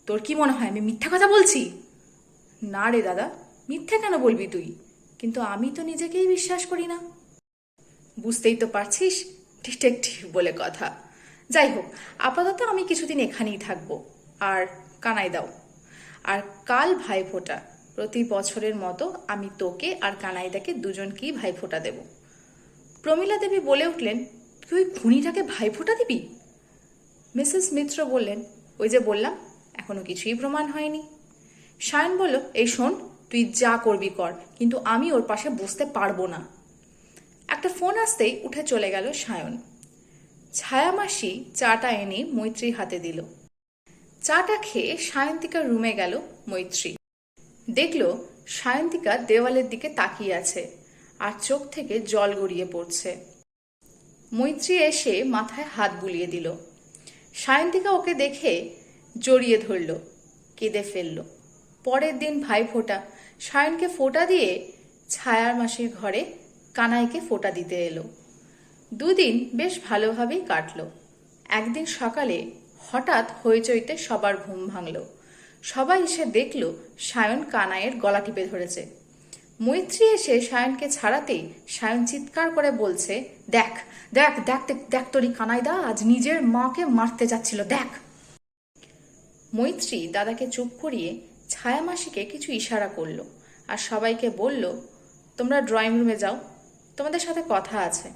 তোর কি মনে হয় আমি মিথ্যা কথা বলছি? না রে দাদা, মিথ্যে কেন বলবি তুই? কিন্তু আমি তো নিজেকেই বিশ্বাস করি না। বুঝতেই তো পারছিস, ডিটেকটিভ বলে কথা। যাই হোক, আপাতত আমি কিছুদিন এখানেই থাকবো। আর কানাই দাও। আর কাল ভাইফোঁটা। প্রতি বছরের মতো আমি তোকে আর কানাইদাকে দুজনকেই ভাইফোঁটা দেব। প্রমীলা দেবী বলে উঠলেন, তুই খুনিটাকে ভাইফোঁটা দিবি? মিসেস মিত্র বললেন, ওই যে বললাম, এখনো কিছুই প্রমাণ হয়নি। সায়ন বলল, এই শোন, তুই যা করবি কর, কিন্তু আমি ওর পাশে বসতে পারবো না। একটা ফোন আসতেই উঠে চলে গেল সায়ন। ছায়ামাসি চাটা এনে মৈত্রীর হাতে দিল। চাটা খেয়ে সায়ন্তিকার রুমে গেল মৈত্রী। দেখল সায়ন্তিকা দেওয়ালের দিকে তাকিয়ে আছে আর চোখ থেকে জল গড়িয়ে পড়ছে। মৈত্রী এসে মাথায় হাত বুলিয়ে দিল। সায়ন্তিকা ওকে দেখে জড়িয়ে ধরল, কেঁদে ফেলল। পরের দিন ভাইফোঁটা। সায়নকে ফোঁটা দিয়ে ছায়ার মাসির ঘরে কানাইকে ফোঁটা দিতে এলো। দুদিন বেশ ভালোভাবেই কাটল। একদিন সকালে হঠাৎ হইচইতে সবার ঘুম ভাঙল। সবাই এসে দেখল সায়ন কানাইয়ের গলা টিপে ধরেছে। মৈত্রী এসে সায়নকে ছাড়াতেই সায়ন চিৎকার করে বলছে, দেখ দেখ দেখ দেখ, তোরই কানাইদা আজ নিজের মাকে মারতে যাচ্ছিল, দেখ। মৈত্রী দাদাকে চুপ করিয়ে ছায়ামাসিকে কিছু ইশারা করলো আর সবাইকে বলল, তোমরা ড্রয়িং রুমে যাও, তোমাদের সাথে কথা আছে।